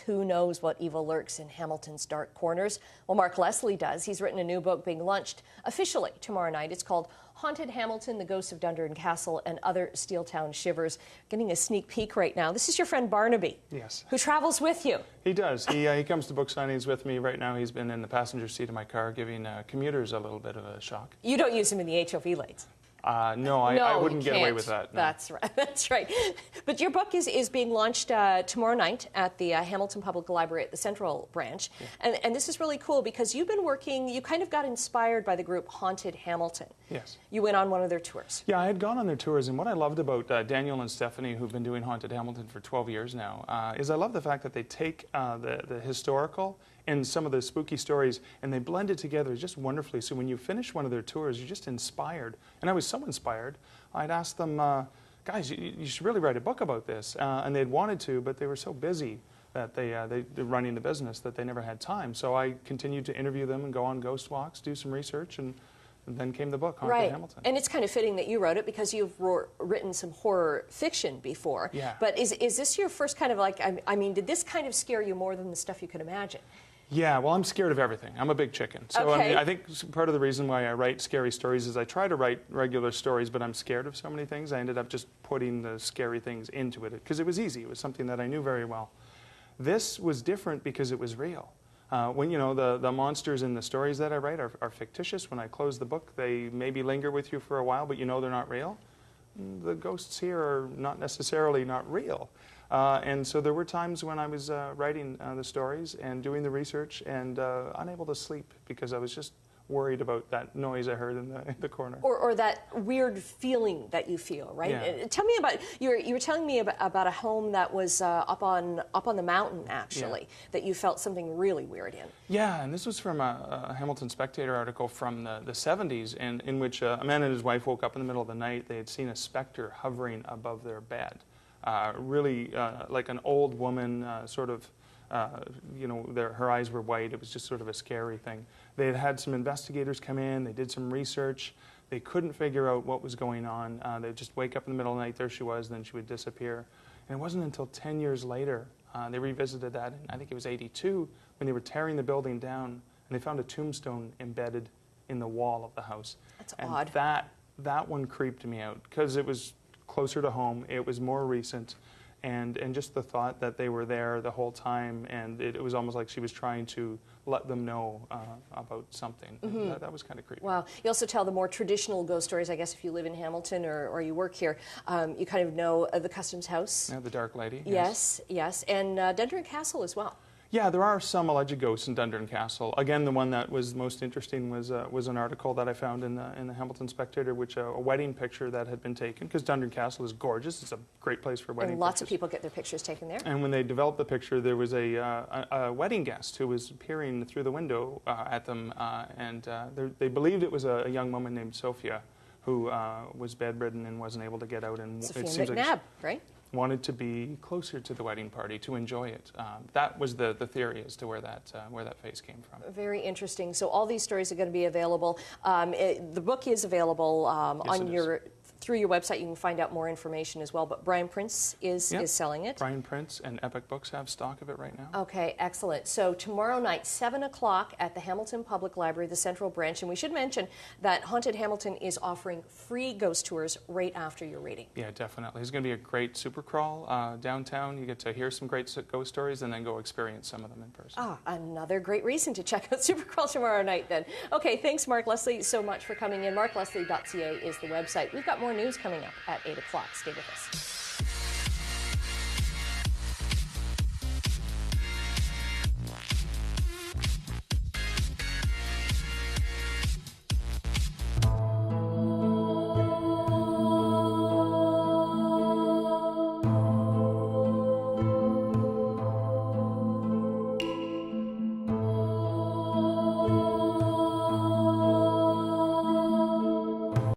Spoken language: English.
Who knows what evil lurks in Hamilton's dark corners? Well, Mark Leslie does. He's written a new book being launched officially tomorrow night. It's called Haunted Hamilton, The Ghosts of Dundurn Castle and Other Steeltown Shivers. Getting a sneak peek right now. This is your friend Barnaby. Yes. Who travels with you. He does. He comes to book signings with me. Right now he's been in the passenger seat of my car giving commuters a little bit of a shock. You don't use him in the HOV lanes. No, I wouldn't get away with that. No. That's right. That's right. But your book is being launched tomorrow night at the Hamilton Public Library at the Central Branch. Yeah. And this is really cool because you've been working, you kind of got inspired by the group Haunted Hamilton. Yes. You went on one of their tours. Yeah, I had gone on their tours, and what I loved about Daniel and Stephanie, who've been doing Haunted Hamilton for 12 years now, is I love the fact that they take the historical and some of the spooky stories, and they blend it together just wonderfully. So when you finish one of their tours, you're just inspired. And I was so inspired, I'd asked them, guys, you should really write a book about this. And they'd wanted to, but they were so busy that they're running the business that they never had time. So I continued to interview them and go on ghost walks, do some research, and then came the book, Haunted Hamilton. And it's kind of fitting that you wrote it because you've written some horror fiction before. Yeah. But is this your first kind of like, I mean, did this kind of scare you more than the stuff you could imagine? Yeah, well, I'm scared of everything. I'm a big chicken. So okay. I mean, I think part of the reason why I write scary stories is I try to write regular stories, but I'm scared of so many things. I ended up just putting the scary things into it because it was easy. It was something that I knew very well. This was different because it was real. When you know the monsters in the stories that I write are fictitious. When I close the book, they maybe linger with you for a while, but you know they're not real. The ghosts here are not necessarily not real. And so there were times when I was writing the stories and doing the research and unable to sleep because I was just worried about that noise I heard in the corner. Or that weird feeling that you feel, right? Yeah. Tell me about, you were telling me about a home that was up on the mountain, actually, that you felt something really weird in. Yeah, and this was from a Hamilton Spectator article from the 70s in which a man and his wife woke up in the middle of the night. They had seen a specter hovering above their bed. Really like an old woman, sort of, you know, her eyes were white. It was just sort of a scary thing. They had had some investigators come in. They did some research. They couldn't figure out what was going on. They'd just wake up in the middle of the night, there she was, then she would disappear. And it wasn't until 10 years later, they revisited that, I think it was 82, when they were tearing the building down, and they found a tombstone embedded in the wall of the house. That's and odd. That one creeped me out, because it was closer to home, it was more recent, and just the thought that they were there the whole time, and it was almost like she was trying to let them know about something. Mm-hmm. That was kind of creepy. Wow. You also tell the more traditional ghost stories, I guess, if you live in Hamilton or you work here. You kind of know the Customs House. Yeah, the Dark Lady. Yes, yes. And Dundurn Castle as well. Yeah, there are some alleged ghosts in Dundurn Castle. Again, the one that was most interesting was an article that I found in the Hamilton Spectator, which a wedding picture that had been taken, because Dundurn Castle is gorgeous. It's a great place for wedding pictures. And lots of people get their pictures taken there. And when they developed the picture, there was a wedding guest who was peering through the window at them, and they believed it was a young woman named Sophia, who was bedridden and wasn't able to get out. And Sophia it seems McNabb, like right? Wanted to be closer to the wedding party, to enjoy it. That was the theory as to where that face came from. Very interesting. So all these stories are going to be available. The book is available through your website. You can find out more information as well. But Brian Prince is selling it. Brian Prince and Epic Books have stock of it right now. Okay, excellent. So tomorrow night, 7 o'clock at the Hamilton Public Library, the Central Branch. And we should mention that Haunted Hamilton is offering free ghost tours right after your reading. Yeah, definitely. It's going to be a great super crawl downtown. You get to hear some great ghost stories and then go experience some of them in person. Ah, another great reason to check out Supercrawl tomorrow night then. Okay, thanks Mark Leslie so much for coming in. MarkLeslie.ca is the website. We've got more news coming up at 8 o'clock. Stay with us.